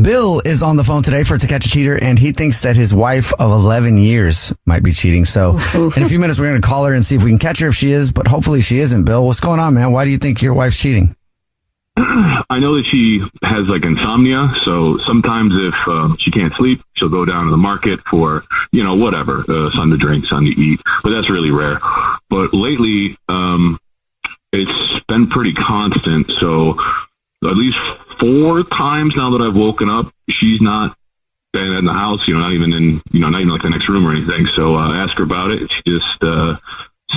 Bill is on the phone today for To Catch a Cheater, and he thinks that his wife of 11 years might be cheating. So in a few minutes, we're going to call her and see if we can catch her if she is, but hopefully she isn't. Bill, what's going on, man? Why do you think your wife's cheating? I know that she has insomnia, so sometimes if she can't sleep, she'll go down to the market for, whatever, something to drink, something to eat, but that's really rare. But lately, it's been pretty constant, so at least 4 times now that I've woken up, she's not been in the house, not even in, not even the next room or anything. So I ask her about it. She just says,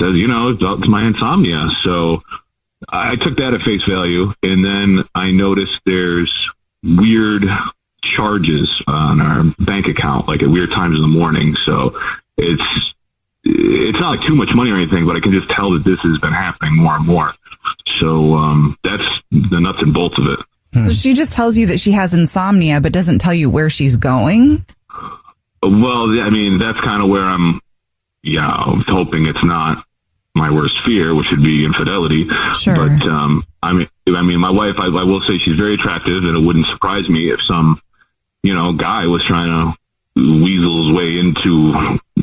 it's my insomnia. So I took that at face value, and then I noticed there's weird charges on our bank account, at weird times in the morning. So it's not too much money or anything, but I can just tell that this has been happening more and more. So that's the nuts and bolts of it. So she just tells you that she has insomnia, but doesn't tell you where she's going? Well, I mean, that's kind of where I'm hoping it's not my worst fear, which would be infidelity. Sure. But, I mean, my wife, I will say she's very attractive, and it wouldn't surprise me if some, guy was trying to weasel his way into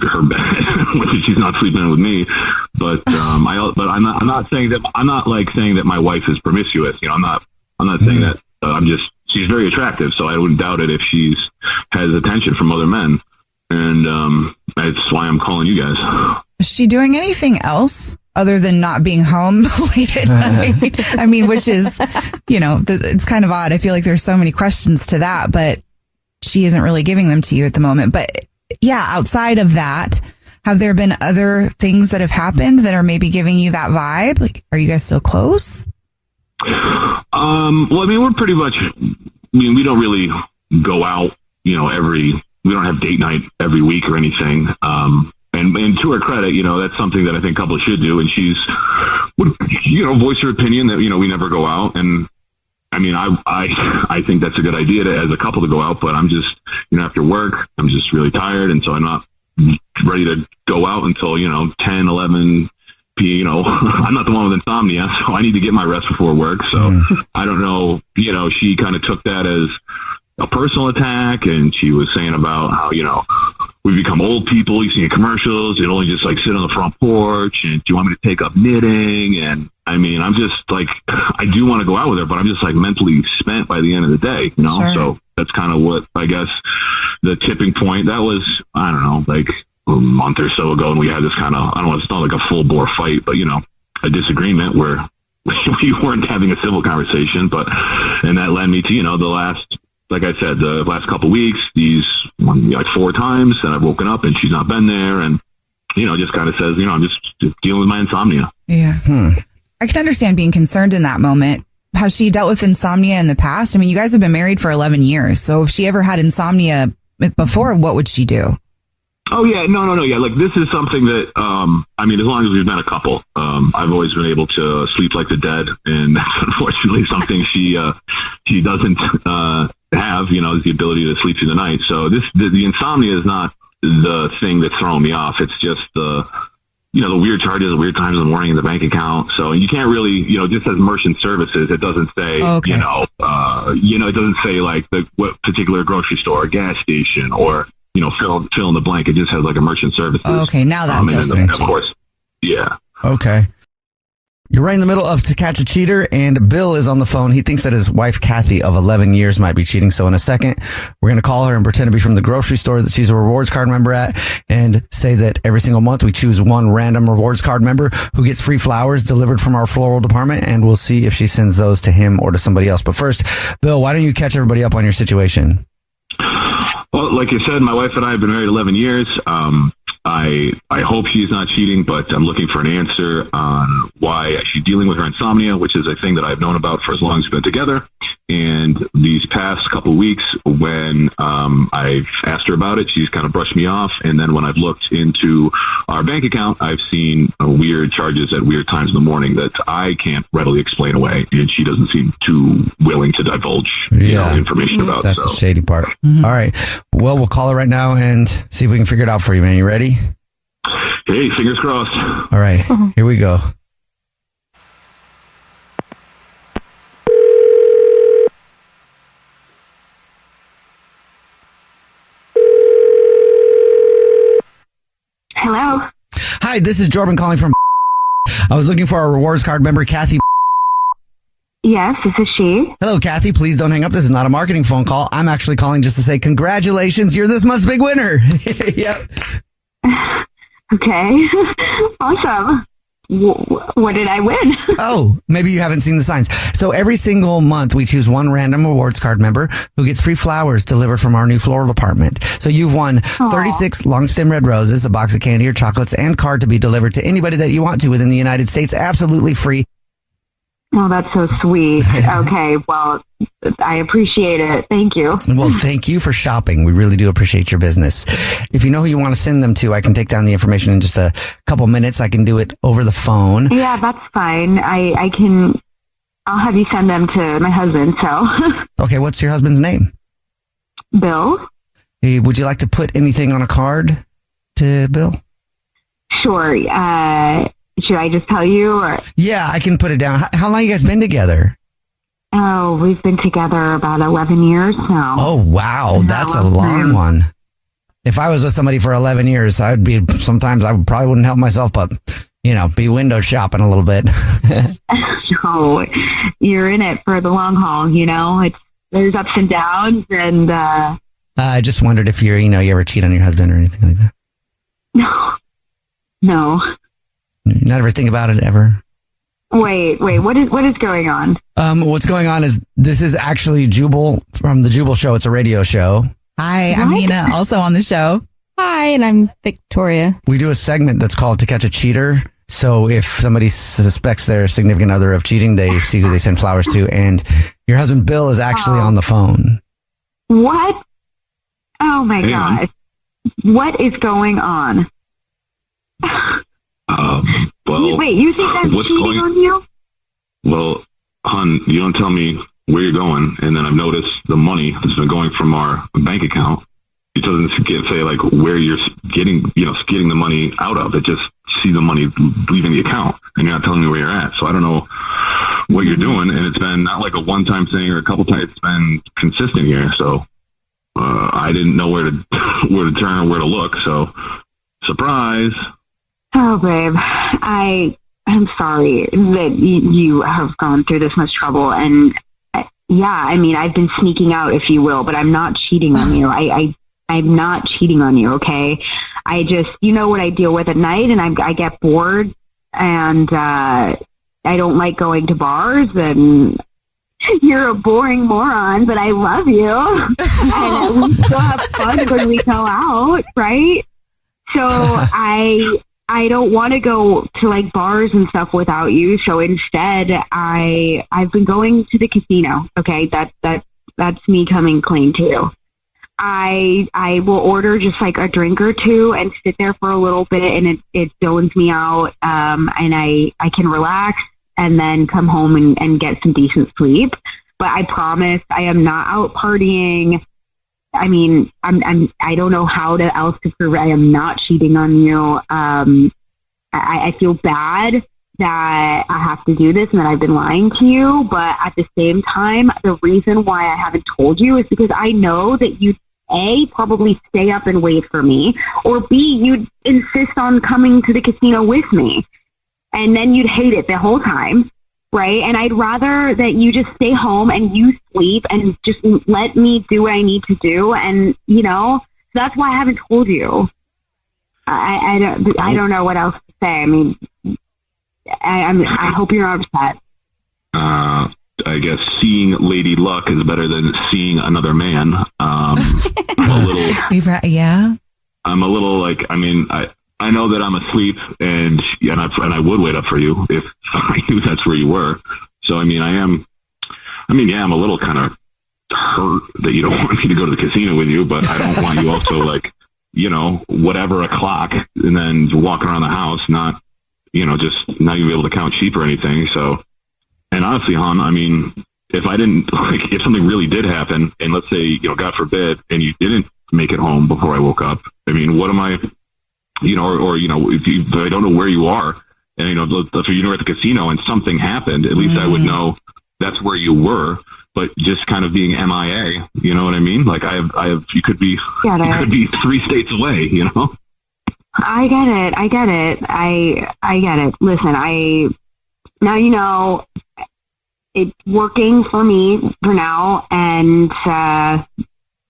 her bed when she's not sleeping with me. But, I'm not saying that my wife is promiscuous. I'm not saying that. She's very attractive, so I wouldn't doubt it if has attention from other men. And, that's why I'm calling you guys. Is she doing anything else other than not being home late at night? I mean, which is, it's kind of odd. I feel like there's so many questions to that, but she isn't really giving them to you at the moment. But yeah, outside of that, have there been other things that have happened that are maybe giving you that vibe? Are you guys still close? Well, I mean, we're pretty much, we don't really go out, we don't have date night every week or anything. And to her credit, that's something that I think couples should do. And she's would, voice her opinion that, we never go out. And I mean, I think that's a good idea as a couple to go out, but I'm just, after work, I'm just really tired. And so I'm not ready to go out until, 10, 11 I'm not the one with insomnia, so I need to get my rest before work. So I don't know, she kind of took that as a personal attack, and she was saying about how, we become old people. You see in commercials, you only just sit on the front porch, and do you want me to take up knitting? And I mean, I'm just I do want to go out with her, but I'm just mentally spent by the end of the day, Sure. So that's kind of what, I guess, the tipping point. That was, I don't know, a month or so ago, and we had this kind of, I don't know, it's not like a full bore fight, but a disagreement where we weren't having a civil conversation, and that led me to, the last, like I said, the last couple of weeks, these 4 times that I've woken up and she's not been there, and just kind of says, I'm just dealing with my insomnia. Yeah. I can understand being concerned in that moment. Has she dealt with insomnia in the past? I mean, you guys have been married for 11 years. So if she ever had insomnia before, what would she do? Oh, yeah. No. Yeah. This is something that, I mean, as long as we've been a couple, I've always been able to sleep like the dead. And that's unfortunately something she doesn't have, is the ability to sleep through the night. So the insomnia is not the thing that's throwing me off. It's just the weird charges, the weird times in the morning in the bank account. So you can't really, just as merchant services, it doesn't say, okay. It doesn't say what particular grocery store or gas station or, fill in the blank. It just has a merchant services. Okay, now that makes sense. Of course, yeah. Okay. You're right in the middle of To Catch a Cheater, and Bill is on the phone. He thinks that his wife, Kathy, of 11 years might be cheating. So in a second, we're going to call her and pretend to be from the grocery store that she's a rewards card member at, and say that every single month we choose one random rewards card member who gets free flowers delivered from our floral department, and we'll see if she sends those to him or to somebody else. But first, Bill, why don't you catch everybody up on your situation? Well, like you said, my wife and I have been married 11 years. I hope she's not cheating, but I'm looking for an answer on why she's dealing with her insomnia, which is a thing that I've known about for as long as we've been together. And these past couple of weeks, when I've asked her about it, she's kind of brushed me off. And then when I've looked into our bank account, I've seen weird charges at weird times in the morning that I can't readily explain away. And she doesn't seem too willing to divulge information about. That's the shady part. Mm-hmm. All right. Well, we'll call her right now and see if we can figure it out for you, man. You ready? Hey, fingers crossed. All right. Here we go. Hi, this is Jordan calling from. I was looking for our rewards card member, Kathy. Yes, this is she. Hello, Kathy. Please don't hang up. This is not a marketing phone call. I'm actually calling just to say congratulations. You're this month's big winner. Yep. Okay. Awesome. What did I win? Oh, maybe you haven't seen the signs. So every single month we choose one random rewards card member who gets free flowers delivered from our new floral department. So you've won 36 long stem red roses, a box of candy or chocolates, and card to be delivered to anybody that you want to within the United States, absolutely free. Oh, that's so sweet. Okay, well, I appreciate it. Thank you. Well, thank you for shopping. We really do appreciate your business. If you know who you want to send them to, I can take down the information in just a couple minutes. I can do it over the phone. Yeah, that's fine. I'll have you send them to my husband, so. Okay, what's your husband's name? Bill? Hey, would you like to put anything on a card to Bill? Sure. Should I just tell you? Or? Yeah, I can put it down. How long you guys been together? Oh, we've been together about 11 years now. Oh, wow. That's a long one. If I was with somebody for 11 years, sometimes I probably wouldn't help myself, but, be window shopping a little bit. No, you're in it for the long haul, there's ups and downs, and I just wondered if you ever cheat on your husband or anything like that. No. You not ever think about it ever? Wait, what is going on? What's going on is this is actually Jubal from the Jubal Show. It's a radio show. Hi, I'm Nina, also on the show. Hi, and I'm Victoria. We do a segment that's called To Catch a Cheater. So if somebody suspects their significant other of cheating, they see who they send flowers to. And your husband, Bill, is actually on the phone. What? Oh, my gosh. What is going on? Well, wait, you think I'm cheating on you? Well, hon, you don't tell me where you're going, and then I've noticed the money that's been going from our bank account. It doesn't say like where you're getting the money out of. It just see the money leaving the account, and you're not telling me where you're at. So I don't know what you're doing, and it's been not like a one-time thing or a couple times. It's been consistent here. So I didn't know where to turn or where to look. So surprise. Oh, babe, I'm sorry that you have gone through this much trouble. And I've been sneaking out, if you will, but I'm not cheating on you. I'm not cheating on you, okay? I just, what I deal with at night, and I get bored, and I don't like going to bars, and you're a boring moron, but I love you. And we still have fun when we go out, right? So I don't want to go to like bars and stuff without you. So instead, I've been going to the casino. Okay, that's me coming clean to you. I will order just like a drink or two and sit there for a little bit, and it zones me out. And I can relax and then come home and get some decent sleep. But I promise I am not out partying. I mean, I don't know how else to prove it. I am not cheating on you. I feel bad that I have to do this and that I've been lying to you. But at the same time, the reason why I haven't told you is because I know that you'd A, probably stay up and wait for me, or B, you'd insist on coming to the casino with me. And then you'd hate it the whole time. Right. And I'd rather that you just stay home and you sleep and just let me do what I need to do. And, that's why I haven't told you. I don't know what else to say. I mean, I hope you're not upset. I guess seeing Lady Luck is better than seeing another man. I'm a little, yeah. I'm a little like, I know that I'm asleep, and I would wait up for you if I knew that's where you were. So, I'm a little kind of hurt that you don't want me to go to the casino with you, but I don't want you also like, whatever o'clock and then walking around the house, not, just not even be able to count sheep or anything. So, and honestly, hon, if I didn't if something really did happen, and let's say, God forbid, and you didn't make it home before I woke up, what am I? If I don't know where you are, and if you were at the casino and something happened, at least I would know that's where you were. But just kind of being MIA, you know what I mean? Like I have, you could be 3 states away, I get it. I get it. Listen, now you know it's working for me for now, and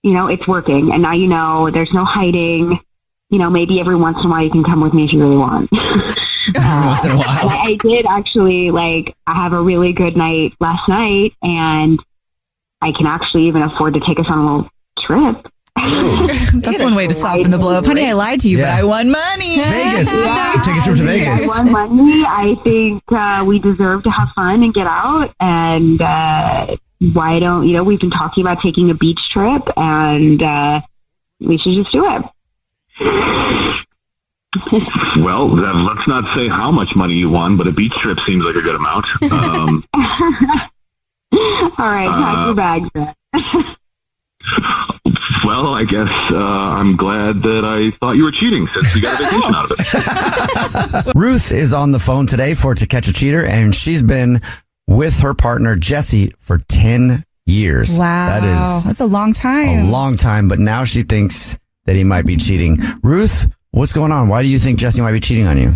it's working. And now you know there's no hiding. Maybe every once in a while you can come with me if you really want. Once in a while. I did actually I have a really good night last night, and I can actually even afford to take us on a little trip. That's one way to soften the blow. Honey, I lied to you, but I won money. Vegas. Yeah, Take a trip to Vegas. I won money. I think we deserve to have fun and get out. And why don't, we've been talking about taking a beach trip, and we should just do it. Well, let's not say how much money you won, but a beach trip seems like a good amount. All right, pack your bags then. Well, I guess I'm glad that I thought you were cheating, since we got a vacation out of it. Ruth is on the phone today for To Catch a Cheater, and she's been with her partner, Jesse, for 10 years. Wow. That's a long time. A long time, but now she thinks that he might be cheating. Ruth, what's going on? Why do you think Jesse might be cheating on you?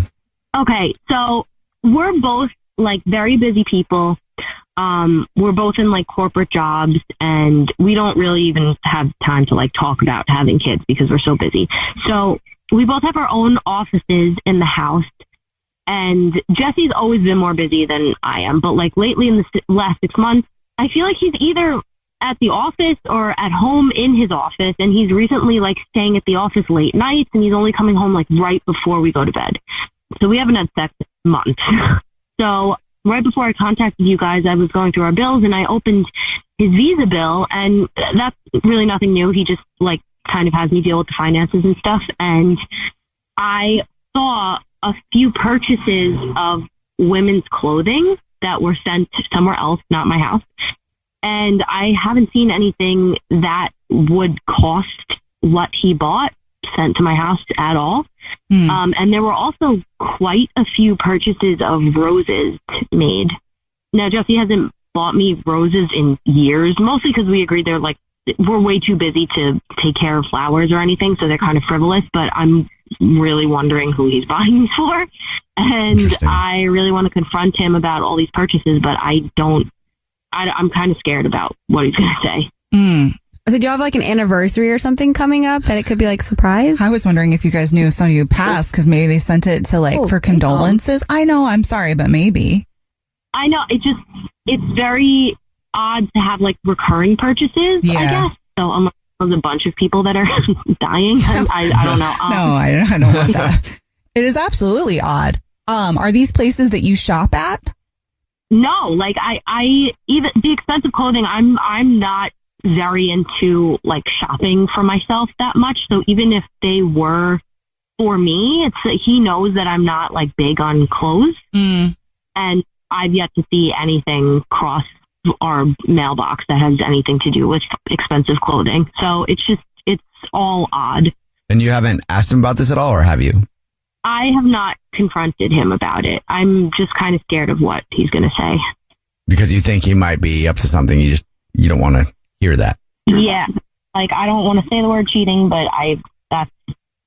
Okay, so we're both very busy people. We're both in corporate jobs, and we don't really even have time to talk about having kids because we're so busy. So we both have our own offices in the house, and Jesse's always been more busy than I am. But lately in the last 6 months, I feel like he's either at the office or at home in his office, and he's recently staying at the office late nights, and he's only coming home right before we go to bed. So we haven't had sex in months. So right before I contacted you guys, I was going through our bills, and I opened his Visa bill, and that's really nothing new. He just kind of has me deal with the finances and stuff. And I saw a few purchases of women's clothing that were sent somewhere else, not my house. And I haven't seen anything that would cost what he bought sent to my house at all. And there were also quite a few purchases of roses made. Now, Jesse hasn't bought me roses in years, mostly because we agreed we're way too busy to take care of flowers or anything, so they're kind of frivolous, but I'm really wondering who he's buying these for. And I really want to confront him about all these purchases, but I'm kind of scared about what he's going to say. So do you have an anniversary or something coming up that it could be surprise? I was wondering if you guys knew if some of you passed, because maybe they sent it to for condolences. I know, I'm sorry, but maybe. I know, it's very odd to have recurring purchases, I guess. So unless there's a bunch of people that are dying, I don't know. No, I don't want that. It is absolutely odd. Are these places that you shop at? No, I even the expensive clothing, I'm not very into shopping for myself that much. So even if they were for me, it's he knows that I'm not big on clothes, and I've yet to see anything cross our mailbox that has anything to do with expensive clothing. So it's all odd. And you haven't asked him about this at all, or have you? I have not confronted him about it. I'm just kind of scared of what he's going to say. Because you think he might be up to something. You don't want to hear that. Yeah. I don't want to say the word cheating, but that's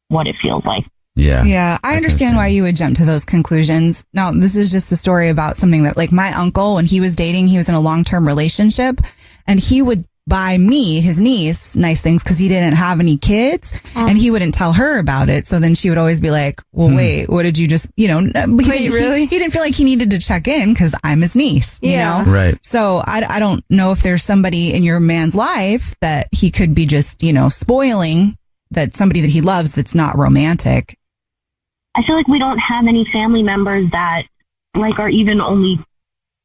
what it feels like. Yeah. Yeah. I understand why you would jump to those conclusions. Now, this is just a story about something that my uncle, when he was dating, he was in a long-term relationship, and he would buy me, his niece, nice things because he didn't have any kids, and he wouldn't tell her about it. So then she would always be like, well, wait, what did you just, really? He didn't feel like he needed to check in because I'm his niece, you know? Right. So I don't know if there's somebody in your man's life that he could be just, spoiling, that somebody that he loves that's not romantic. I feel like we don't have any family members that are even only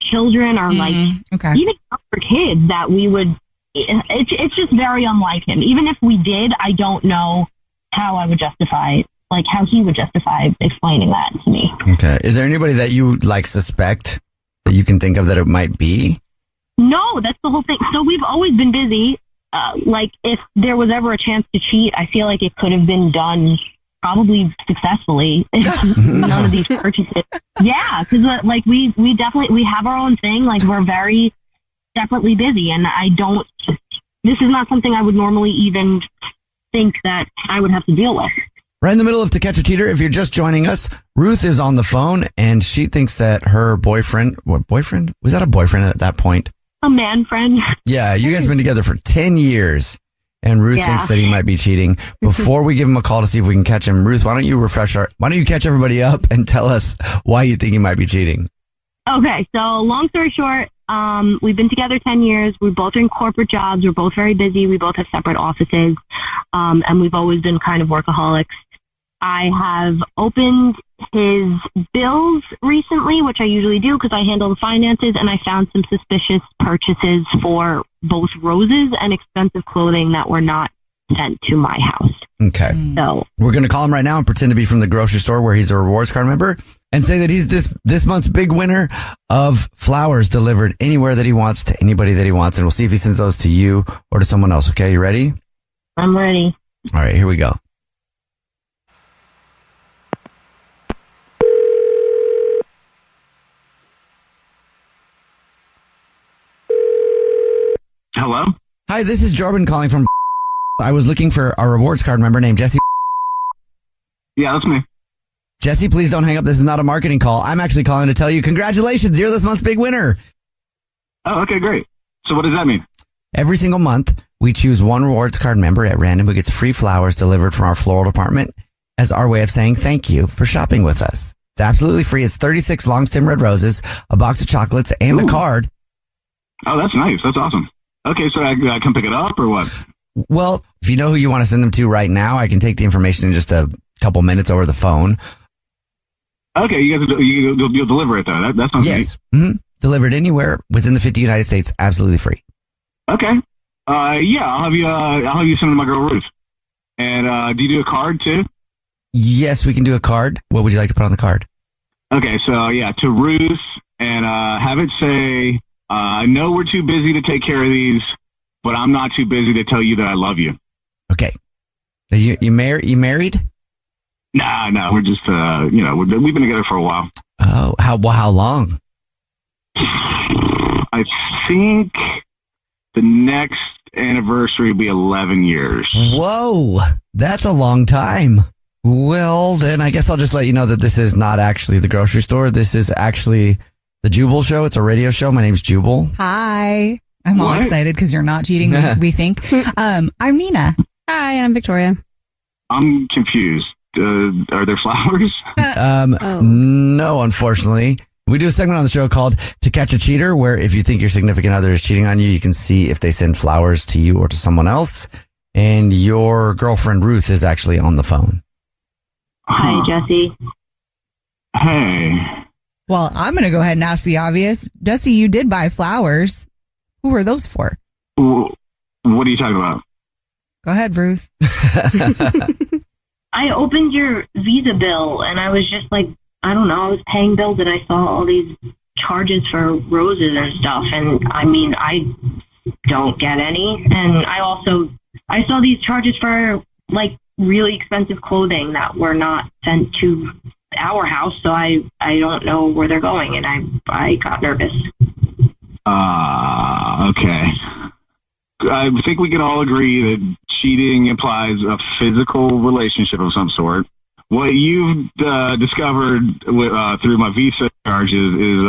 children or even younger kids that we would. It's just very unlike him. Even if we did, I don't know how I would justify, how he would justify explaining that to me. Okay. Is there anybody that you suspect that you can think of that it might be? No, that's the whole thing. So we've always been busy. If there was ever a chance to cheat, I feel like it could have been done probably successly. None of these purchases. Yeah, because we definitely have our own thing. We're very separately busy, and this is not something I would normally even think that I would have to deal with. Right in the middle of To Catch a Cheater, if you're just joining us, Ruth is on the phone, and she thinks that her boyfriend... What, boyfriend? Was that a boyfriend at that point? A man friend. Yeah, you guys have been together for 10 years, and Ruth thinks that he might be cheating. Before we give him a call to see if we can catch him, Ruth, why don't you catch everybody up and tell us why you think he might be cheating? Okay, so long story short, we've been together 10 years. We both are in corporate jobs. We're both very busy. We both have separate offices, and we've always been kind of workaholics. I have opened his bills recently, which I usually do because I handle the finances, and I found some suspicious purchases for both roses and expensive clothing that were not sent to my house. Okay. So we're going to call him right now and pretend to be from the grocery store where he's a rewards card member and say that he's this month's big winner of flowers delivered anywhere that he wants to anybody that he wants. And we'll see if he sends those to you or to someone else. Okay, you ready? I'm ready. All right, here we go. Hello? Hi, this is Jordan calling from... I was looking for a rewards card member named Jesse. Yeah, that's me. Jesse, please don't hang up. This is not a marketing call. I'm actually calling to tell you congratulations. You're this month's big winner. Oh, okay, great. So what does that mean? Every single month, we choose one rewards card member at random who gets free flowers delivered from our floral department as our way of saying thank you for shopping with us. It's absolutely free. It's 36 long stem red roses, a box of chocolates, and a card. Oh, that's nice. That's awesome. Okay, so I come pick it up or what? Well, if you know who you want to send them to right now, I can take the information in just a couple minutes over the phone. Okay, you'll deliver it though. That sounds yes. Mm-hmm. Delivered anywhere within the 50 United States, absolutely free. Okay. Yeah, I'll have you send to my girl Ruth. And do you do a card too? Yes, we can do a card. What would you like to put on the card? Okay, so yeah, to Ruth, and have it say, I know we're too busy to take care of these, but I'm not too busy to tell you that I love you. Okay. Are you married? No, we're just we've been together for a while. Oh, how long? I think the next anniversary will be 11 years. Whoa, that's a long time. Well, then I guess I'll just let you know that this is not actually the grocery store. This is actually the Jubal show. It's a radio show. My name's Jubal. Hi. I'm all excited because you're not cheating, we think. I'm Nina. Hi, I'm Victoria. I'm confused. Are there flowers? No, unfortunately. We do a segment on the show called To Catch a Cheater, where if you think your significant other is cheating on you, you can see if they send flowers to you or to someone else. And your girlfriend, Ruth, is actually on the phone. Hi, Jesse. Hey. Well, I'm going to go ahead and ask the obvious. Jesse, you did buy flowers. Who were those for? What are you talking about? Go ahead, Ruth. I opened your Visa bill and I was just like, I don't know, I was paying bills and I saw all these charges for roses and stuff. And I mean, I don't get any. And I saw these charges for like really expensive clothing that were not sent to our house. So I don't know where they're going. And I got nervous. Okay. I think we can all agree that cheating implies a physical relationship of some sort. What you've discovered through my Visa charges is,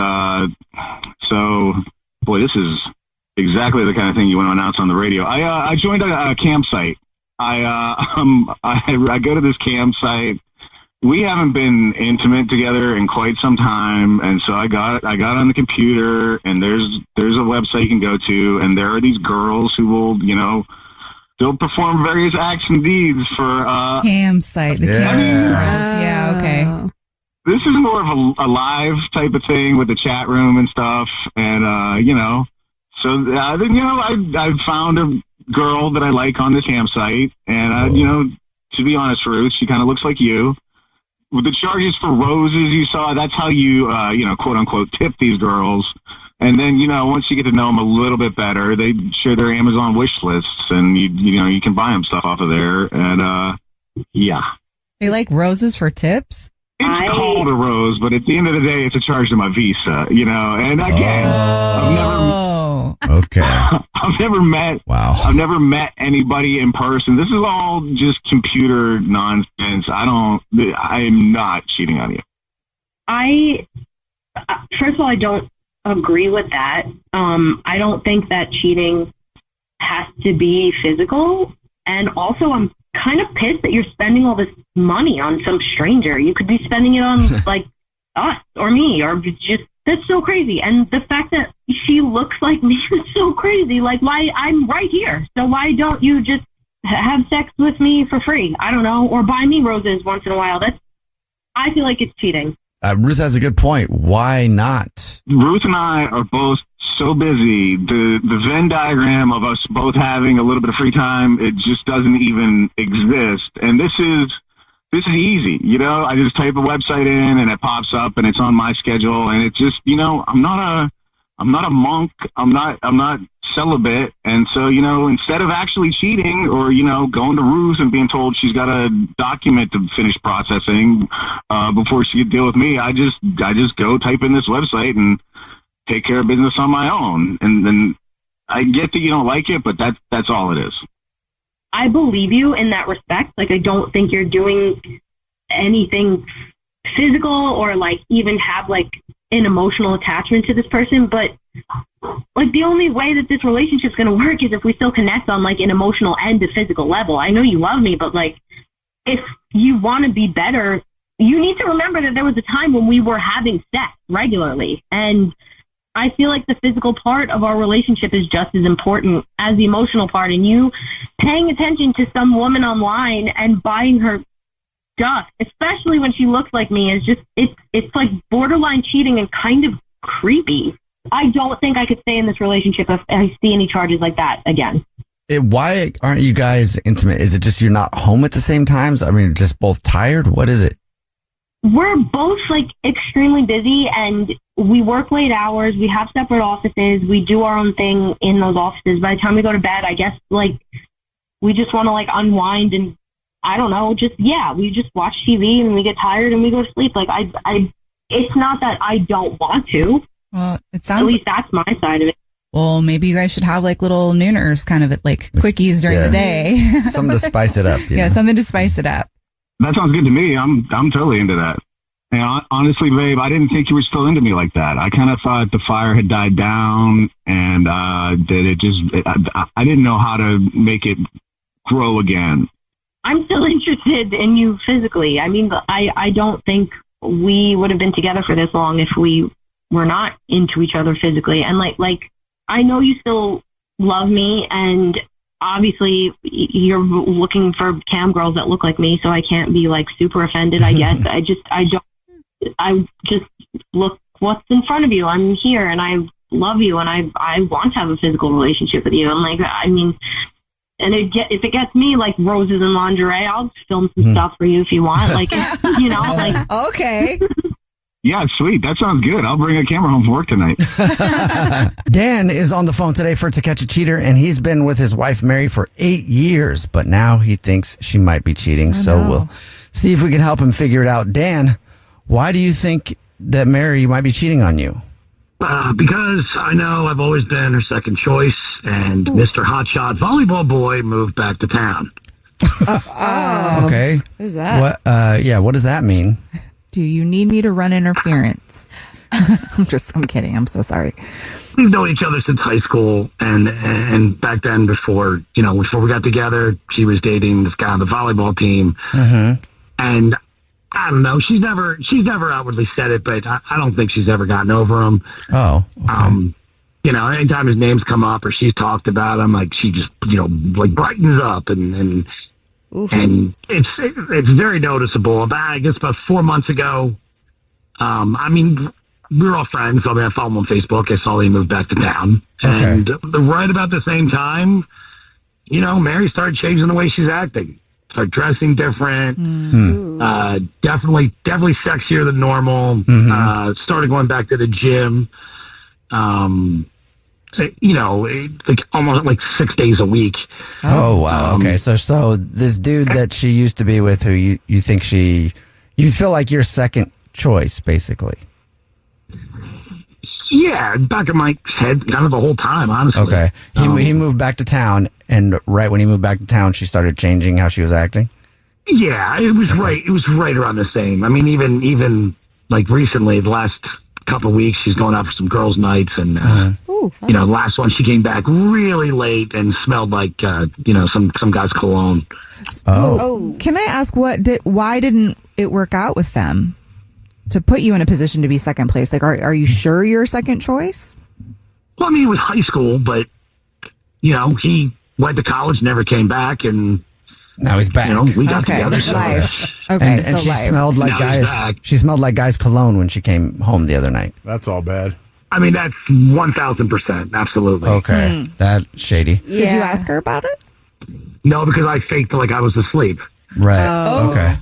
boy, this is exactly the kind of thing you want to announce on the radio. I joined a campsite. I go to this campsite. We haven't been intimate together in quite some time, and so I got on the computer, and there's a website you can go to, and there are these girls who will, they'll perform various acts and deeds for campsite. The campsite girls. Yeah, okay. This is more of a live type of thing with the chat room and stuff, and I found a girl that I like on this campsite, and to be honest, Ruth, she kind of looks like you. With the charges for roses you saw, that's how you, quote unquote, tip these girls. And then, once you get to know them a little bit better, they share their Amazon wish lists and you can buy them stuff off of there. And, yeah. They like roses for tips? It's called a rose, but at the end of the day, it's a charge to my Visa, and again, Oh. Okay. I've never met. Wow. I've never met anybody in person. This is all just computer nonsense. I am not cheating on you. First of all, I don't agree with that. I don't think that cheating has to be physical. And also, I'm kind of pissed that you're spending all this money on some stranger. You could be spending it on like us or me, or just, that's so crazy. And the fact that she looks like me is so crazy. Like, why? I'm right here. So why don't you just have sex with me for free? I don't know. Or buy me roses once in a while. I feel like it's cheating. Ruth has a good point. Why not? Ruth and I are both so busy. The Venn diagram of us both having a little bit of free time, it just doesn't even exist. And this is easy. You know, I just type a website in and it pops up and it's on my schedule. And it's just, you know, I'm not a monk. I'm not celibate. And so, you know, instead of actually cheating or, you know, going to Ruth and being told she's got a document to finish processing before she could deal with me, I just go type in this website and take care of business on my own. And then I get that you don't like it, but that's all it is. I believe you in that respect. Like, I don't think you're doing anything physical or like even have like an emotional attachment to this person. But like, the only way that this relationship's going to work is if we still connect on like an emotional and a physical level. I know you love me, but like, if you want to be better, you need to remember that there was a time when we were having sex regularly. And I feel like the physical part of our relationship is just as important as the emotional part. And you paying attention to some woman online and buying her stuff, especially when she looks like me, is just, it's like borderline cheating and kind of creepy. I don't think I could stay in this relationship if I see any charges like that again. Why aren't you guys intimate? Is it just you're not home at the same times? I mean, just both tired? What is it? We're both like extremely busy and we work late hours. We have separate offices. We do our own thing in those offices. By the time we go to bed, I guess like we just want to like unwind and I don't know, we just watch TV and we get tired and we go to sleep. Like it's not that I don't want to. Well, it sounds at least that's my side of it. Well, maybe you guys should have like little nooners, kind of like quickies during the day. Something to spice it up. Yeah, something to spice it up. That sounds good to me. I'm totally into that. And honestly, babe, I didn't think you were still into me like that. I kind of thought the fire had died down and that I didn't know how to make it grow again. I'm still interested in you physically. I mean, I don't think we would have been together for this long if we were not into each other physically. And like I know you still love me, and obviously you're looking for cam girls that look like me, so I can't be like super offended, I guess. I just look what's in front of you. I'm here and I love you and I want to have a physical relationship with you. And like, I mean, and if it gets me like roses and lingerie, I'll film some stuff for you if you want. Like, you know, like. Okay. Yeah, sweet. That sounds good. I'll bring a camera home from work tonight. Dan is on the phone today for To Catch a Cheater, and he's been with his wife Mary for 8 years, but now he thinks she might be cheating. We'll see if we can help him figure it out. Dan, why do you think that Mary might be cheating on you? Because I know I've always been her second choice, and Mr. Hotshot Volleyball Boy moved back to town. Okay. Who's that? What does that mean? Do you need me to run interference? I'm kidding. I'm so sorry. We've known each other since high school, and back then, before we got together, she was dating this guy on the volleyball team, and I don't know. She's never outwardly said it, but I don't think she's ever gotten over him. Oh, okay. Anytime his name's come up or she's talked about him, like she just like brightens up and it's very noticeable. I guess about 4 months ago, we were all friends. So I followed him on Facebook. I saw he moved back to town. Okay. And right about the same time, Mary started changing the way she's acting. Started dressing different. Definitely sexier than normal. Started going back to the gym. Like almost like 6 days a week. Oh, wow. Okay. So this dude that she used to be with, who you think you feel like your second choice, basically. Yeah, back in my head kind of the whole time, honestly. Okay. He moved back to town, and right when he moved back to town, she started changing how she was acting? Yeah, it was right. It was right around the same. I mean, even like recently, the last couple of weeks, she's going out for some girls' nights, and the last one she came back really late and smelled like some guy's cologne. Oh. Can I ask why didn't it work out with them to put you in a position to be second place? Like, are you sure you're second choice? Well, I mean, it was high school, but he went to college, never came back, and now he's back. We got together. So, life. Okay, and she smelled like guys. She smelled like guys' cologne when she came home the other night. That's all bad. I mean, that's 1,000%, absolutely. Okay, that's shady. Yeah. Did you ask her about it? No, because I faked like I was asleep. Right. Oh. Okay.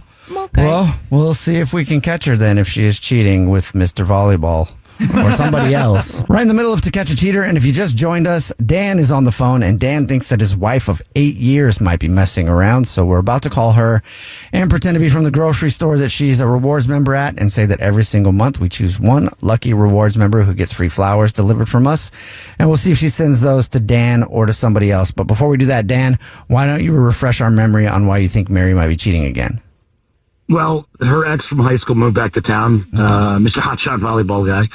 Well, we'll see if we can catch her then if she is cheating with Mr. Volleyball. Or somebody else. Right in the middle of To Catch a Cheater, and if you just joined us, Dan is on the phone, and Dan thinks that his wife of 8 years might be messing around, so we're about to call her and pretend to be from the grocery store that she's a rewards member at, and say that every single month we choose one lucky rewards member who gets free flowers delivered from us, and we'll see if she sends those to Dan or to somebody else. But before we do that, Dan, why don't you refresh our memory on why you think Mary might be cheating again? Well, her ex from high school moved back to town, Mr. Hotshot Volleyball guy.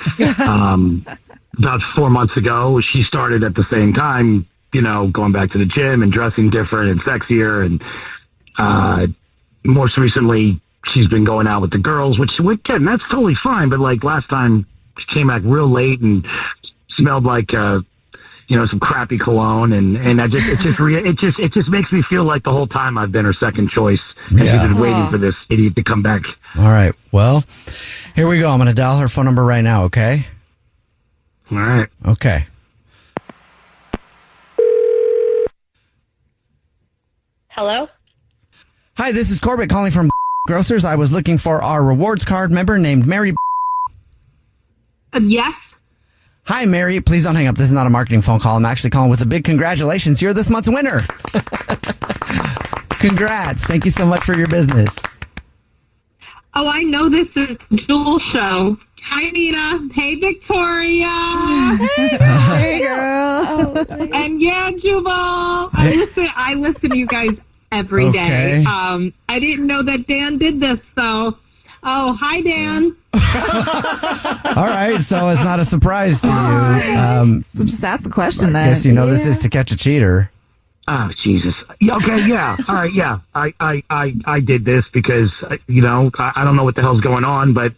About 4 months ago, she started at the same time, going back to the gym and dressing different and sexier. And most recently, she's been going out with the girls, which again, that's totally fine. But like last time, she came back real late and smelled like some crappy cologne, and it just makes me feel like the whole time I've been her second choice, and she's been waiting for this idiot to come back. All right, well, here we go. I'm going to dial her phone number right now. Okay. All right. Okay. Hello. Hi, this is Corbett calling from Grocers. I was looking for our rewards card member named Mary. Yes. Hi, Mary. Please don't hang up. This is not a marketing phone call. I'm actually calling with a big congratulations. You're this month's winner. Congrats. Thank you so much for your business. Oh, I know this is Jubal show. Hi, Nina. Hey, Victoria. Hey, girl. And yeah, Jubal. I listen to you guys every day. I didn't know that Dan did this, so. Oh, hi, Dan. All right, so it's not a surprise to you. So just ask the question then. Yes, this is To Catch a Cheater. Oh, Jesus. Okay, yeah. All right, yeah. I did this because, I don't know what the hell's going on, but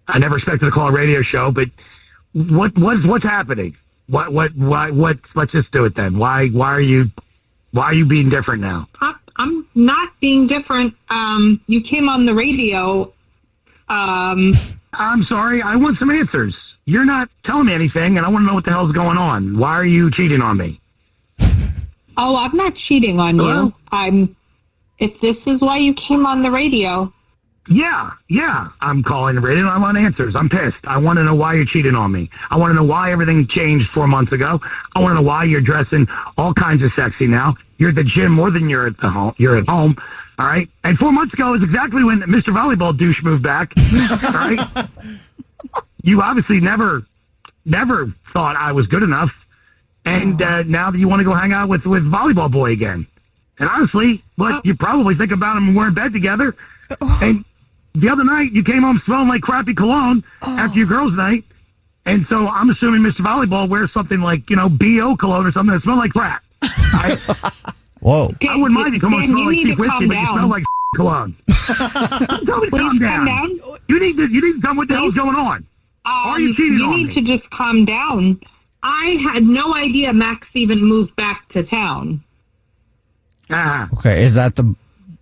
I never expected to call a radio show, but what's happening? Let's just do it then. Why are you being different now? I'm not being different. You came on the radio. I'm sorry. I want some answers. You're not telling me anything, and I want to know what the hell's going on. Why are you cheating on me? Oh, I'm not cheating on Hello? you. If this is why you came on the radio. Yeah. I'm calling the radio and I want answers. I'm pissed. I want to know why you're cheating on me. I want to know why everything changed 4 months ago. I want to know why you're dressing all kinds of sexy now. You're at the gym more than you're at home. All right. And 4 months ago is exactly when Mr. Volleyball douche moved back. All right. You obviously never thought I was good enough. And now that you want to go hang out with Volleyball Boy again. And honestly, you probably think about him when we're in bed together. And the other night, you came home smelling like crappy cologne after your girls' night. And so I'm assuming Mr. Volleyball wears something like, B.O. cologne or something that smells like crap. Right? Whoa. I wouldn't mind you come home smelling like cheap whiskey, but you smell like cologne. Tell me to calm down. You need to tell me what the hell's going on. Are you cheating on me? You need to just calm down. I had no idea Max even moved back to town. Okay, is that the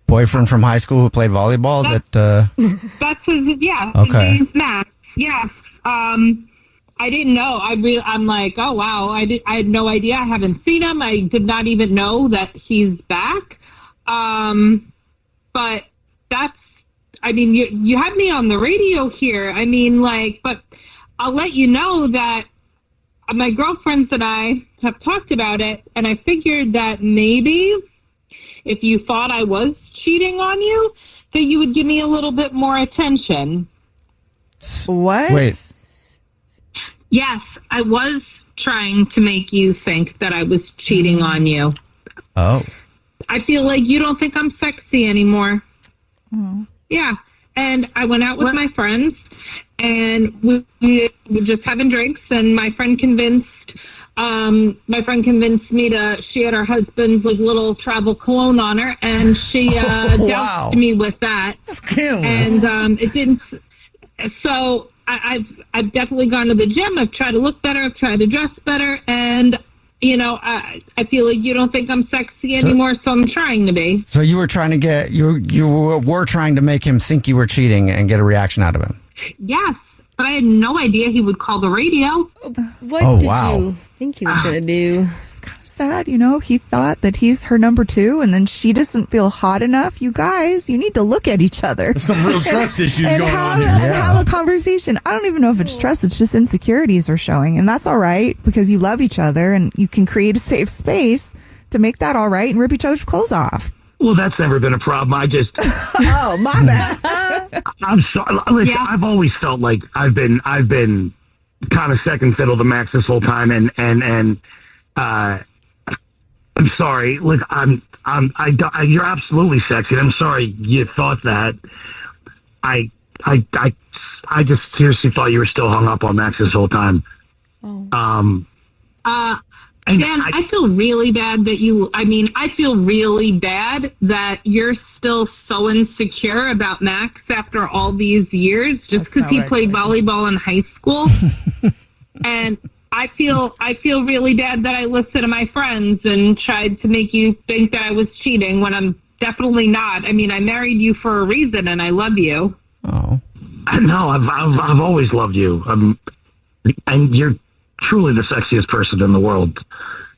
boyfriend from high school who played volleyball? That's his. Yeah. Okay. His name's Max. Yes. I didn't know. I'm like, oh wow. I had no idea. I haven't seen him. I did not even know that he's back. But that's. I mean, you had me on the radio here. I mean, but I'll let you know that my girlfriends and I have talked about it, and I figured that maybe if you thought I was cheating on you, that you would give me a little bit more attention. What? Wait. Yes, I was trying to make you think that I was cheating on you. Oh. I feel like you don't think I'm sexy anymore. Yeah. And I went out with my friends, and we were just having drinks, and my friend convinced me she had her husband's like little travel cologne on her, and she doused me with that. Scandalous. And it didn't. So I've definitely gone to the gym. I've tried to look better. I've tried to dress better, and I feel like you don't think I'm sexy anymore, so I'm trying to be. So you were trying to get you were trying to make him think you were cheating and get a reaction out of him. Yes, but I had no idea he would call the radio. What did you think he was going to do? It's kind of sad, he thought that he's her number 2 and then she doesn't feel hot enough. You guys, you need to look at each other. There's some real trust issues going on here. And have a conversation. I don't even know if it's trust. It's just insecurities are showing. And that's all right because you love each other and you can create a safe space to make that all right and rip each other's clothes off. Well, that's never been a problem. I just... Oh, my bad. I'm sorry. Listen, I've always felt like I've been kind of second fiddle to Max this whole time, and I'm sorry. Look, you're absolutely sexy. I'm sorry you thought that. I just seriously thought you were still hung up on Max this whole time. Dan, I feel really bad I feel really bad that you're still so insecure about Max after all these years just because he played volleyball in high school. And I feel really bad that I listened to my friends and tried to make you think that I was cheating when I'm definitely not. I mean, I married you for a reason and I love you. Oh. No, I've always loved you. And you're truly the sexiest person in the world.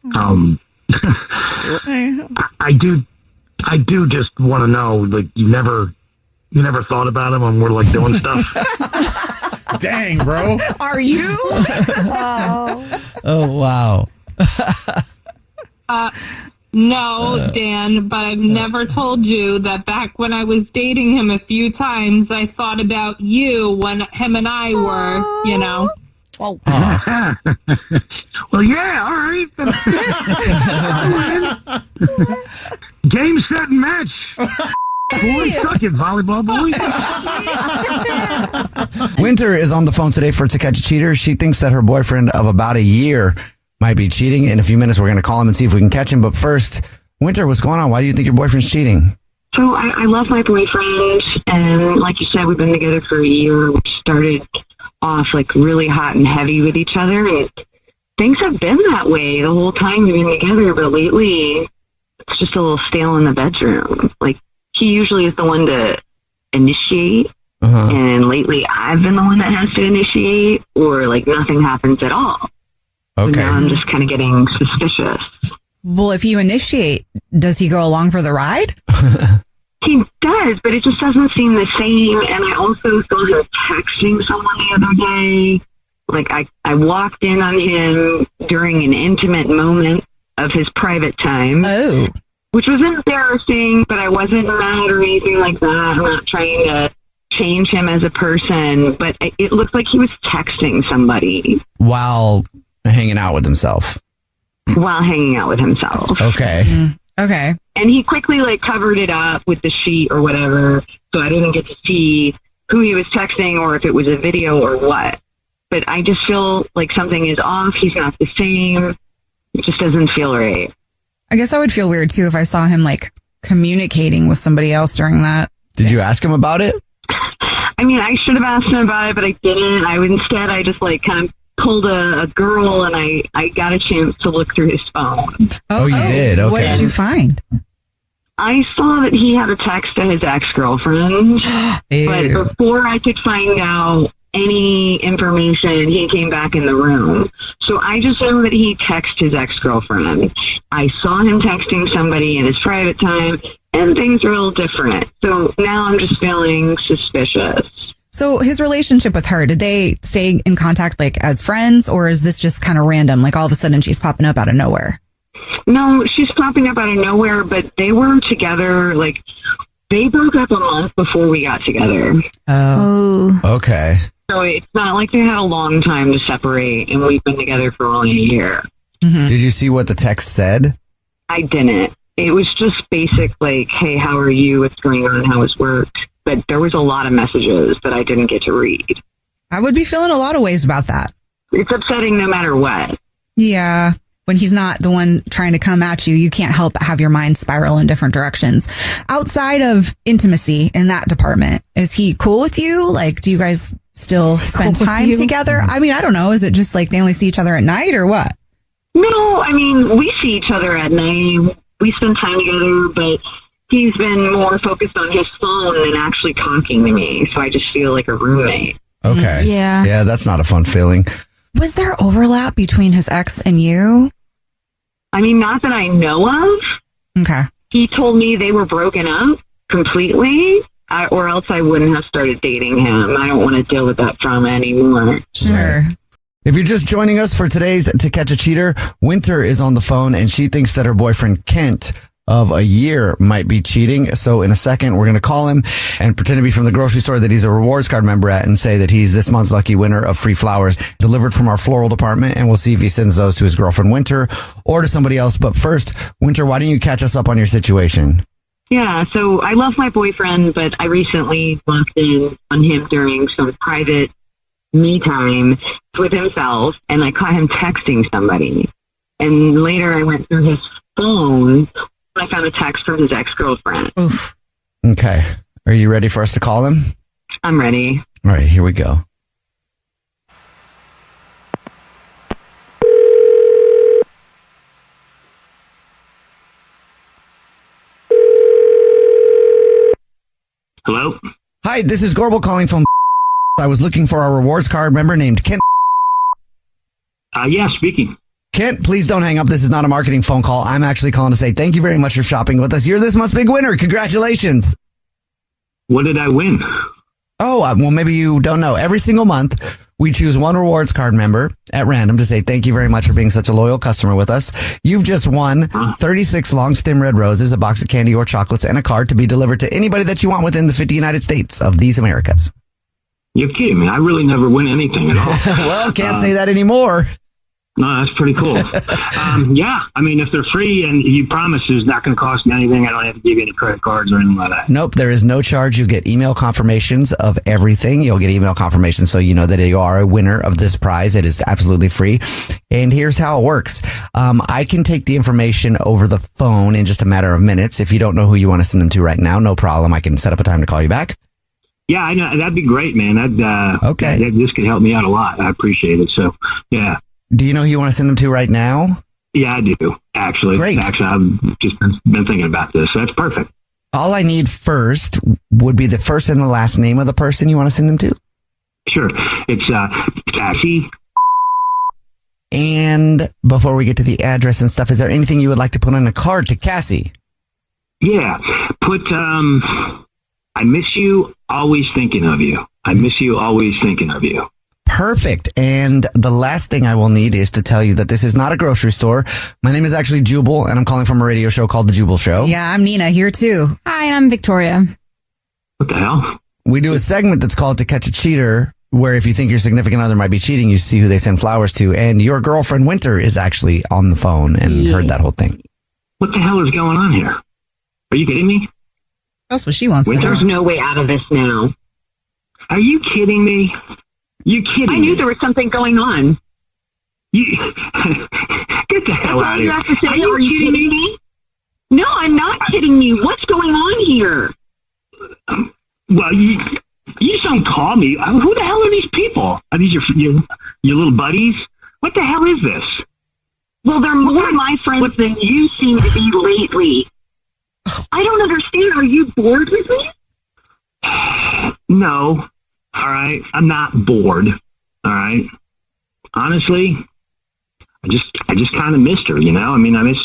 I do just want to know, like, you never thought about him when we're like doing stuff. Dang, bro. Are you? Oh, wow. No, Dan, but I've never told you that back when I was dating him a few times, I thought about you when him and I were, Well, yeah, all right. Game, set, and match. Boys, suck it, volleyball boys. Winter is on the phone today for To Catch a Cheater. She thinks that her boyfriend of about a year might be cheating. In a few minutes, we're going to call him and see if we can catch him. But first, Winter, what's going on? Why do you think your boyfriend's cheating? So I love my boyfriend, and like you said, we've been together for a year. We started off like really hot and heavy with each other, and things have been that way the whole time we've been together, but lately it's just a little stale in the bedroom. Like, he usually is the one to initiate, and lately I've been the one that has to initiate, or like nothing happens at all. Okay. So now I'm just kind of getting suspicious. Well, if you initiate, does he go along for the ride? He does, but it just doesn't seem the same. And I also saw him texting someone the other day. Like, I walked in on him during an intimate moment of his private time. Oh. Which was embarrassing, but I wasn't mad or anything like that. I'm not trying to change him as a person, but it looked like he was texting somebody. While hanging out with himself. While hanging out with himself. Okay. Okay. And he quickly like covered it up with the sheet or whatever, so I didn't get to see who he was texting or if it was a video or what. But I just feel like something is off. He's not the same. It just doesn't feel right. I guess I would feel weird too if I saw him like communicating with somebody else during that. Did you ask him about it? I mean, I should have asked him about it, but I didn't. I just like kind of pulled a girl, and I got a chance to look through his phone. Oh, you did? Okay. What did you find? I saw that he had a text to his ex-girlfriend, but before I could find out any information, he came back in the room. So I just know that he texted his ex-girlfriend. I saw him texting somebody in his private time, and things are a little different. So now I'm just feeling suspicious. So his relationship with her, did they stay in contact like as friends, or is this just kind of random? Like all of a sudden she's popping up out of nowhere? No, she's popping up out of nowhere, but they were together, like, they broke up a month before we got together. Oh. Okay. So it's not like they had a long time to separate, and we've been together for only a year. Did you see what the text said? I didn't. It was just basic, like, hey, how are you? What's going on? How is work? But there was a lot of messages that I didn't get to read. I would be feeling a lot of ways about that. It's upsetting no matter what. Yeah. When he's not the one trying to come at you, you can't help but have your mind spiral in different directions. Outside of intimacy in that department, is he cool with you? Like, do you guys still spend time together? I mean, I don't know. Is it just like they only see each other at night or what? No, I mean, we see each other at night. We spend time together, but he's been more focused on his phone than actually talking to me. So I just feel like a roommate. Okay. Yeah. Yeah, that's not a fun feeling. Was there overlap between his ex and you? I mean, not that I know of. Okay. He told me they were broken up completely, or else I wouldn't have started dating him. I don't want to deal with that trauma anymore. Sure. If you're just joining us for today's To Catch a Cheater, Winter is on the phone and she thinks that her boyfriend Kent of a year might be cheating. So in a second, we're going to call him and pretend to be from the grocery store that he's a rewards card member at and say that he's this month's lucky winner of free flowers delivered from our floral department. And we'll see if he sends those to his girlfriend Winter or to somebody else. But first, Winter, why don't you catch us up on your situation? Yeah, so I love my boyfriend, but I recently locked in on him during some private me time with himself, and I caught him texting somebody. And later I went through his phone, and I found a text from his ex-girlfriend. Oof. Okay. Are you ready for us to call him? I'm ready. All right, here we go. Hello? Hi, this is Gorbel calling from I was looking for our rewards card member named Kent. Yeah, speaking. Kent, please don't hang up. This is not a marketing phone call. I'm actually calling to say thank you very much for shopping with us. You're this month's big winner. Congratulations. What did I win? Oh, well, maybe you don't know. Every single month, we choose one rewards card member at random to say thank you very much for being such a loyal customer with us. You've just won 36 long stem red roses, a box of candy or chocolates, and a card to be delivered to anybody that you want within the 50 United States of these Americas. You're kidding me. I really never win anything at all. Well, can't say that anymore. No, that's pretty cool. Yeah, I mean, if they're free and you promise it's not going to cost me anything, I don't have to give you any credit cards or anything like that. Nope, there is no charge. You get email confirmations of everything. You'll get email confirmations so you know that you are a winner of this prize. It is absolutely free. And here's how it works. I can take the information over the phone in just a matter of minutes. If you don't know who you want to send them to right now, no problem. I can set up a time to call you back. Yeah, I know. That'd be great, man. Okay. This could help me out a lot. I appreciate it. So, yeah. Do you know who you want to send them to right now? Yeah, I do, actually. Great. Actually, I've just been thinking about this. So that's perfect. All I need first would be the first and the last name of the person you want to send them to. Sure. It's Cassie. And before we get to the address and stuff, is there anything you would like to put on a card to Cassie? Yeah. Put, I miss you, always thinking of you. I miss you, always thinking of you. Perfect. And the last thing I will need is to tell you that this is not a grocery store. My name is actually Jubal, and I'm calling from a radio show called The Jubal Show. Yeah, I'm Nina here too. Hi, and I'm Victoria. What the hell? We do a segment that's called To Catch a Cheater, where if you think your significant other might be cheating, you see who they send flowers to. And your girlfriend, Winter, is actually on the phone and heard that whole thing. What the hell is going on here? Are you kidding me? That's what she wants to There's know. no way out of this now. Are you kidding me? You kidding me? I knew there was something going on. You get the hell out of here. You have to say, Are you kidding me? No, I'm not kidding you. What's going on here? Well, you just don't call me. Who the hell are these people? Are these your little buddies? What the hell is this? Well, they're more my friends than you seem to be lately. I don't understand. Are you bored with me? No. All right. I'm not bored. All right. Honestly, I just kind of missed her, you know? I mean, I miss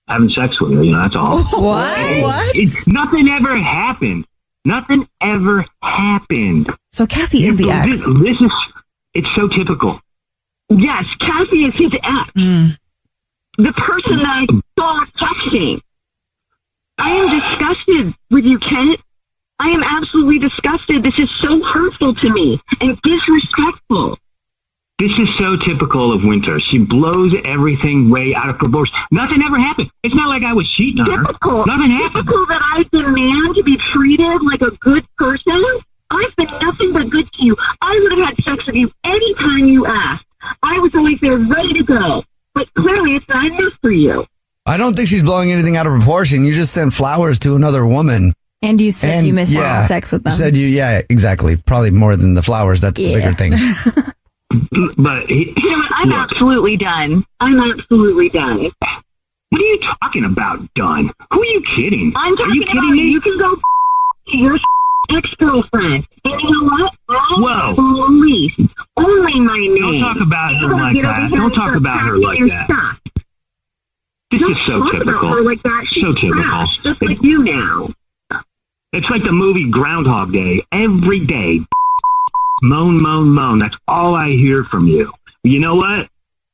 having sex with her, you know, that's all. What? Nothing ever happened. Nothing ever happened. So Cassie is the ex. It's so typical. Yes, Cassie is his ex. The person that I saw texting. I am disgusted with you, Kent. I am absolutely disgusted. This is so hurtful. hateful to me and disrespectful. This is so typical of Winter. She blows everything way out of proportion. Nothing ever happened. It's not like I was cheating on her. Nothing happened. Typical that I demand to be treated like a good person. I've been nothing but good to you. I would have had sex with you anytime you asked. I was always there ready to go. But clearly it's not enough for you. I don't think she's blowing anything out of proportion. You just sent flowers to another woman. And you said you missed having sex with them. You said yeah, exactly. Probably more than the flowers. That's the bigger thing. But you know what? I'm absolutely done. I'm absolutely done. What are you talking about, done? Who are you kidding? I'm talking are you about kidding me? You can go to your ex-girlfriend. And you know what? Whoa. Only my name. Don't talk about her like that. Don't talk about her like that. This is so typical. Her like that. She's So typical. trash, just like you now. It's like the movie Groundhog Day. Every day, moan, moan, moan. That's all I hear from you. You know what?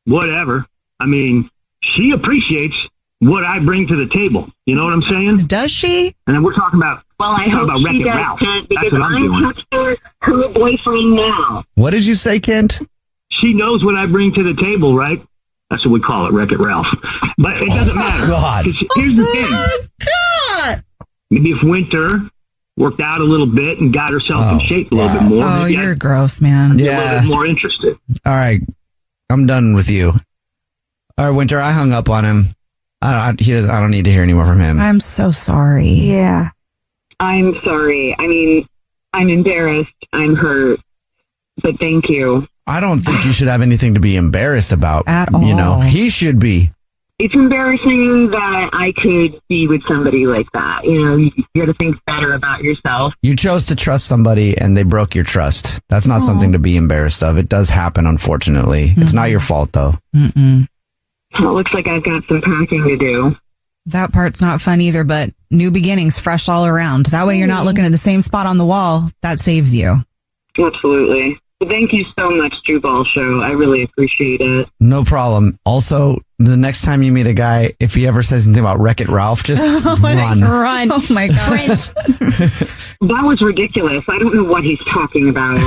Whatever. I mean, she appreciates what I bring to the table. You know what I'm saying? Does she? And then we're talking about, Well, I hope about she Wreck-It does, Ralph. Kent, That's because what I'm doing. touching her boyfriend now. What did you say, Kent? She knows what I bring to the table, right? That's what we call it, Wreck-It Ralph. But it doesn't matter. God. 'Cause here's the thing. God. Maybe if Winter worked out a little bit and got herself in shape a little bit more, Oh, maybe you're I'd gross, man. be a little bit more interested. All right. I'm done with you. All right, Winter, I hung up on him. I don't need to hear any more from him. I'm so sorry. Yeah. I'm sorry. I mean, I'm embarrassed. I'm hurt. But thank you. I don't think you should have anything to be embarrassed about. At You know, all. he should be. It's embarrassing that I could be with somebody like that. You know, you got to think better about yourself. You chose to trust somebody and they broke your trust. That's not something to be embarrassed of. It does happen, unfortunately. It's not your fault, though. Mm-mm. Well, it looks like I've got some packing to do. That part's not fun either, but new beginnings, fresh all around. That way you're not looking at the same spot on the wall. That saves you. Absolutely. Well, thank you so much, Jubal Show. I really appreciate it. No problem. Also, the next time you meet a guy, if he ever says anything about Wreck-It Ralph, just run. Run. Oh my God. Sprint. That was ridiculous. I don't know what he's talking about.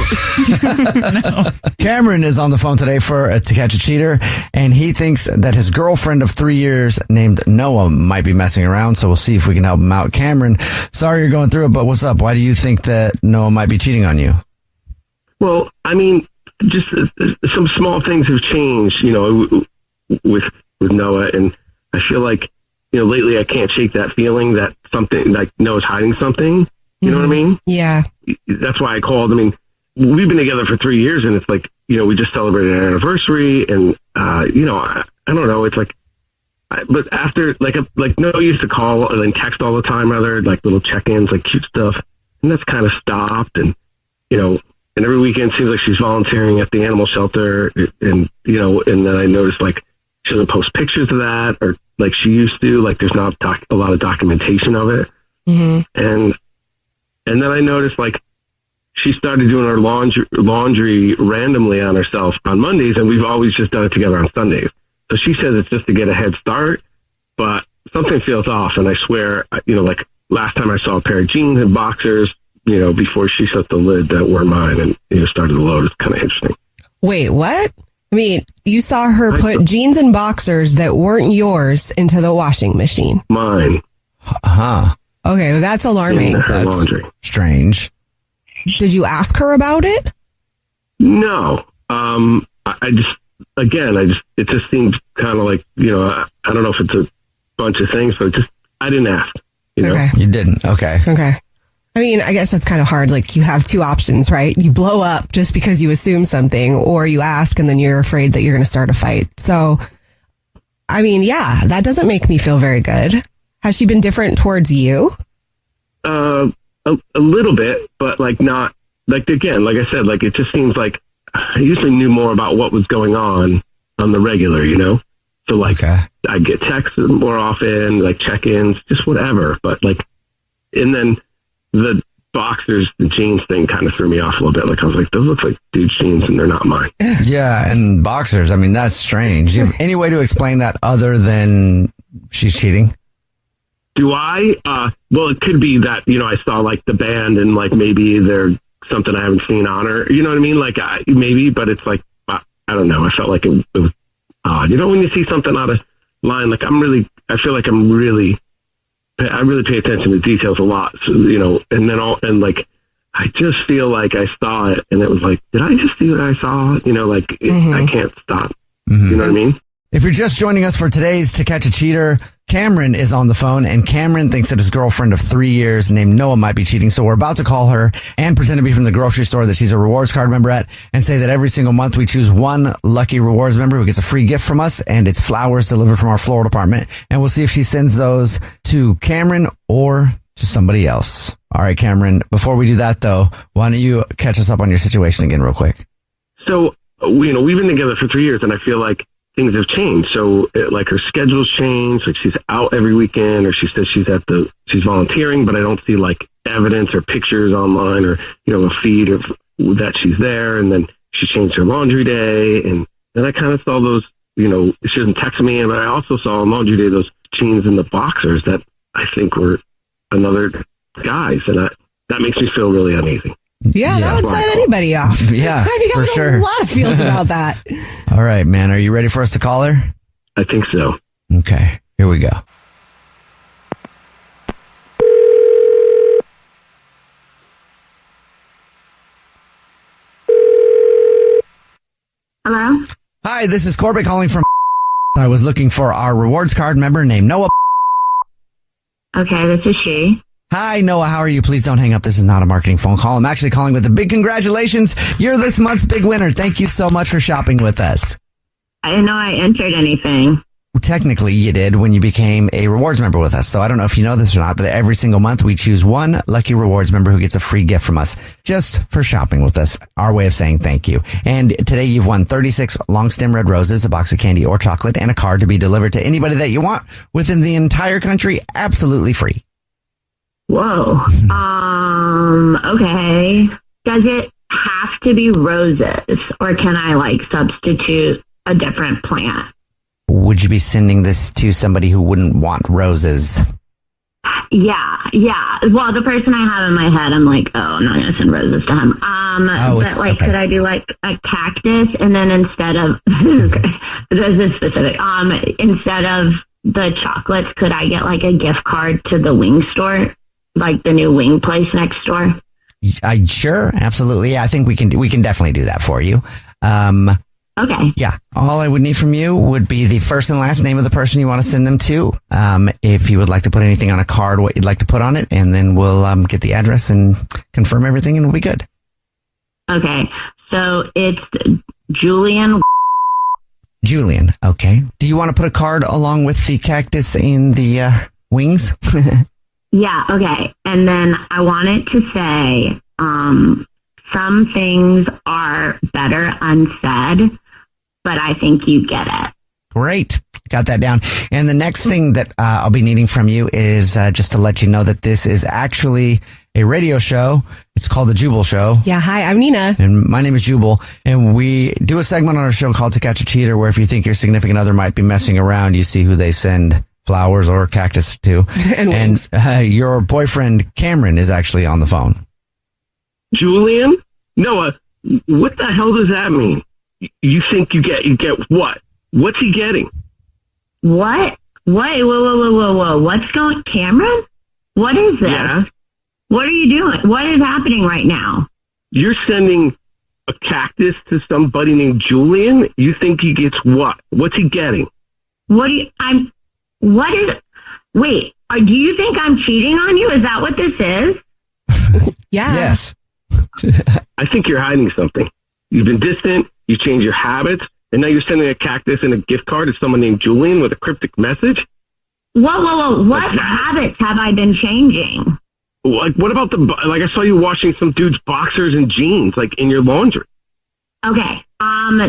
Cameron is on the phone today for To Catch a Cheater, and he thinks that his girlfriend of 3 years named Noah might be messing around, so we'll see if we can help him out. Cameron, sorry you're going through it, but what's up? Why do you think that Noah might be cheating on you? Well, I mean, just some small things have changed, you know, with Noah, and I feel like, you know, lately I can't shake that feeling that something, like Noah's hiding something. You know what I mean? Yeah. That's why I called. I mean, we've been together for 3 years, and it's like, you know, we just celebrated our anniversary, and you know, I don't know. It's like, but after like Noah used to call and then text all the time, rather like little check-ins, like cute stuff, and that's kind of stopped, and you know. And every weekend seems like she's volunteering at the animal shelter, and you know, and then I noticed like she doesn't post pictures of that, or like she used to. Like there's not a lot of documentation of it. Mm-hmm. And then I noticed like she started doing her laundry randomly on herself on Mondays, and we've always just done it together on Sundays. So she says it's just to get a head start, but something feels off. And I swear, you know, like last time I saw a pair of jeans and boxers, you know, before she shut the lid that were mine and, you know, started the load. It's kind of interesting. Wait, what? I mean, you saw her put jeans and boxers that weren't yours into the washing machine. Mine. Huh. Okay, well, that's alarming. In her That's laundry. strange. Did you ask her about it? No. I just, it just seems kind of like, you know, I don't know if it's a bunch of things, but I didn't ask, you know? Okay. You didn't. Okay. Okay. I mean, I guess that's kind of hard. Like, you have two options, right? You blow up just because you assume something, or you ask and then you're afraid that you're going to start a fight. So, I mean, yeah, that doesn't make me feel very good. Has she been different towards you? A little bit, but like not, like again, like I said, like it just seems like I usually knew more about what was going on the regular, you know? So like I get texts more often, like check-ins, just whatever. But like, and then the boxers, the jeans thing kind of threw me off a little bit. Like I was like, those look like dude's jeans and they're not mine. Yeah, and boxers. I mean, that's strange. Do you have any way to explain that other than she's cheating? Do I? Well, it could be that, you know, I saw like the band and like maybe they're something I haven't seen on her. You know what I mean? Like maybe, but it's like, I don't know. I felt like it was odd. You know, when you see something out of line, like I really pay attention to details a lot. So, you know, and like, I just feel like I saw it and it was like, did I just see what I saw? You know, like I can't stop. You know what I mean? If you're just joining us for today's To Catch a Cheater, Cameron is on the phone, and Cameron thinks that his girlfriend of 3 years named Noah might be cheating. So we're about to call her and pretend to be from the grocery store that she's a rewards card member at, and say that every single month we choose one lucky rewards member who gets a free gift from us, and it's flowers delivered from our floral department. And we'll see if she sends those to Cameron or to somebody else. All right, Cameron, before we do that, though, why don't you catch us up on your situation again real quick? So, you know, we've been together for 3 years, and I feel like things have changed. So, like, her schedule's changed. Like, she's out every weekend, or she says she's volunteering, but I don't see, like, evidence or pictures online or, you know, a feed of that she's there. And then she changed her laundry day. And then I kind of saw those, you know, she doesn't text me, but I also saw on laundry day those jeans and the boxers that I think were another guy's. And that makes me feel really uneasy. Yeah, that would set anybody off. Yeah, I for have sure. a lot of feels about that. All right, man. Are you ready for us to call her? I think so. Okay, here we go. Hello? Hi, this is Corbett calling from I was looking for our rewards card member named Noah. Okay, this is she. Hi, Noah. How are you? Please don't hang up. This is not a marketing phone call. I'm actually calling with a big congratulations. You're this month's big winner. Thank you so much for shopping with us. I didn't know I entered anything. Well, technically, you did when you became a rewards member with us. So I don't know if you know this or not, but every single month we choose one lucky rewards member who gets a free gift from us just for shopping with us. Our way of saying thank you. And today you've won 36 long stem red roses, a box of candy or chocolate, and a card to be delivered to anybody that you want within the entire country, absolutely free. Whoa. Okay. Does it have to be roses, or can I like substitute a different plant? Would you be sending this to somebody who wouldn't want roses? Yeah. Well, the person I have in my head, I'm like, oh, I'm not going to send roses to him. But like, could I do like a cactus, and then instead of this is specific, instead of the chocolates, could I get like a gift card to the wing store? Like the new wing place next door? Sure, absolutely. Yeah, I think we can definitely do that for you. Okay. Yeah. All I would need from you would be the first and last name of the person you want to send them to. If you would like to put anything on a card, what you'd like to put on it, and then we'll get the address and confirm everything, and we'll be good. Okay. So it's Julian. Julian. Okay. Do you want to put a card along with the cactus and the wings? Yeah, okay. And then I wanted to say, some things are better unsaid, but I think you get it. Great. Got that down. And the next thing that I'll be needing from you is just to let you know that this is actually a radio show. It's called The Jubal Show. Yeah, hi, I'm Nina. And my name is Jubal. And we do a segment on our show called To Catch a Cheater, where if you think your significant other might be messing around, you see who they send flowers or cactus to. And your boyfriend, Cameron, is actually on the phone. Julian? Noah, what the hell does that mean? You think you get what? What's he getting? What? Wait, whoa. What's going, Cameron? What is this? Yeah? What are you doing? What is happening right now? You're sending a cactus to somebody named Julian? You think he gets what? What's he getting? What is, wait, do you think I'm cheating on you? Is that what this is? Yeah. Yes. I think you're hiding something. You've been distant, you changed your habits, and now you're sending a cactus and a gift card to someone named Julian with a cryptic message? Whoa. What habits have I been changing? Like, what about I saw you washing some dude's boxers and jeans, like, in your laundry. Okay.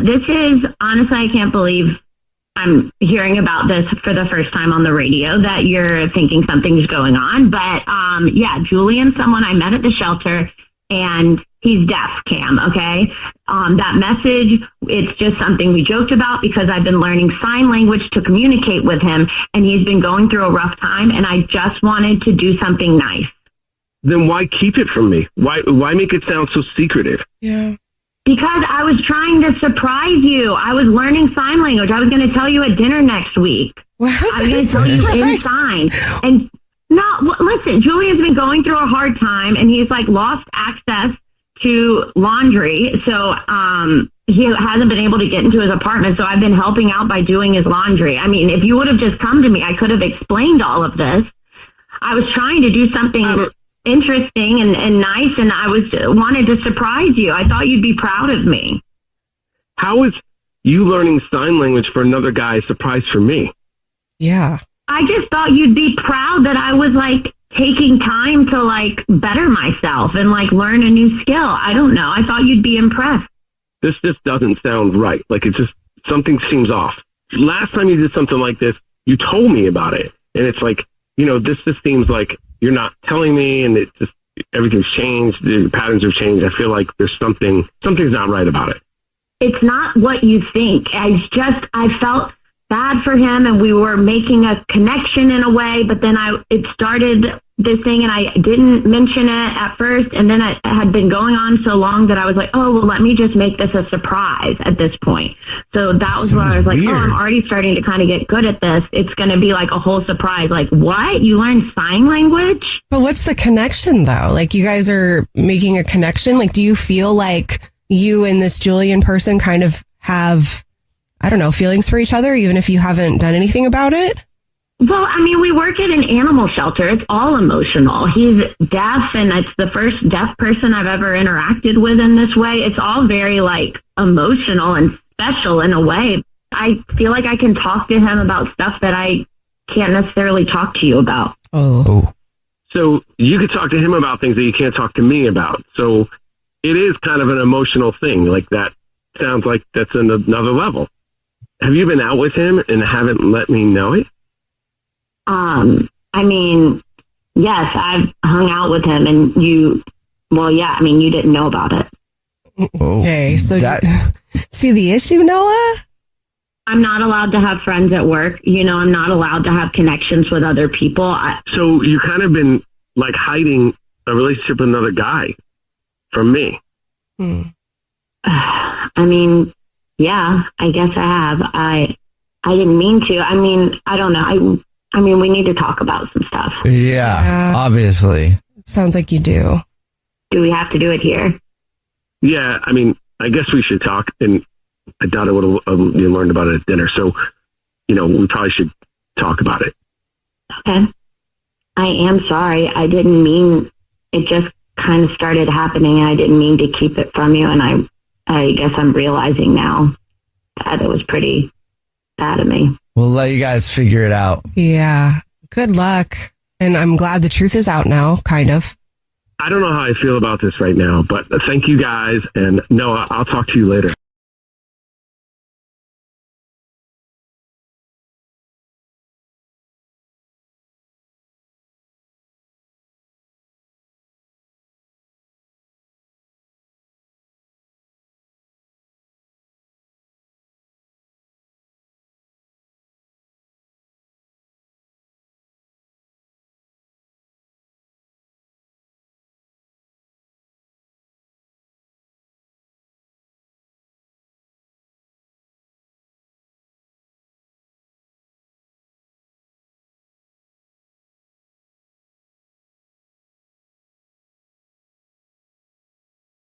This is, honestly, I can't believe I'm hearing about this for the first time on the radio, that you're thinking something's going on. But, yeah, Julian's someone I met at the shelter, and he's deaf, Cam, okay? That message, it's just something we joked about because I've been learning sign language to communicate with him, and he's been going through a rough time, and I just wanted to do something nice. then why keep it from me? Why make it sound so secretive? Yeah. Because I was trying to surprise you. I was learning sign language. I was going to tell you at dinner next week. I was going to tell you in sign. And listen, Julian's been going through a hard time, and he's like lost access to laundry. So he hasn't been able to get into his apartment. So I've been helping out by doing his laundry. I mean, if you would have just come to me, I could have explained all of this. I was trying to do something interesting and nice, and I wanted to surprise you. I thought you'd be proud of me. How is you learning sign language for another guy a surprise for me? Yeah. I just thought you'd be proud that I was like taking time to like better myself and like learn a new skill. I don't know. I thought you'd be impressed. This just doesn't sound right. Like it's just something seems off. Last time you did something like this, you told me about it, and it's like, this just seems like you're not telling me, and it's just everything's changed. The patterns have changed. I feel like there's something's not right about it. It's not what you think. I felt bad for him, and we were making a connection in a way, but then it started this thing, and I didn't mention it at first, and then it had been going on so long that I was like, oh, well, let me just make this a surprise at this point. So that was where I was like, weird. I'm already starting to kind of get good at this. It's going to be like a whole surprise. Like, what? You learned sign language? But what's the connection, though? Like, you guys are making a connection? Like, do you feel like you and this Julian person kind of have, I don't know, feelings for each other, even if you haven't done anything about it? Well, I mean, we work at an animal shelter. It's all emotional. He's deaf, and it's the first deaf person I've ever interacted with in this way. It's all very, like, emotional and special in a way. I feel like I can talk to him about stuff that I can't necessarily talk to you about. Oh. So you could talk to him about things that you can't talk to me about. So it is kind of an emotional thing. Like, that sounds like that's another level. Have you been out with him and haven't let me know it? I mean, yes, I've hung out with him, and you didn't know about it. Okay, so see the issue, Noah? I'm not allowed to have friends at work. I'm not allowed to have connections with other people. So you kind of been like hiding a relationship with another guy from me. I mean, yeah, I guess I have. I didn't mean to. I mean, I don't know. I mean, we need to talk about some stuff. Yeah, obviously. Sounds like you do. Do we have to do it here? Yeah, I mean, I guess we should talk, and I doubt I would have learned about it at dinner. So, we probably should talk about it. Okay. I am sorry. I didn't mean, it just kind of started happening, and I didn't mean to keep it from you. And I guess I'm realizing now that it was pretty bad of me. We'll let you guys figure it out. Yeah. Good luck. And I'm glad the truth is out now, kind of. I don't know how I feel about this right now, but thank you guys. And Noah, I'll talk to you later.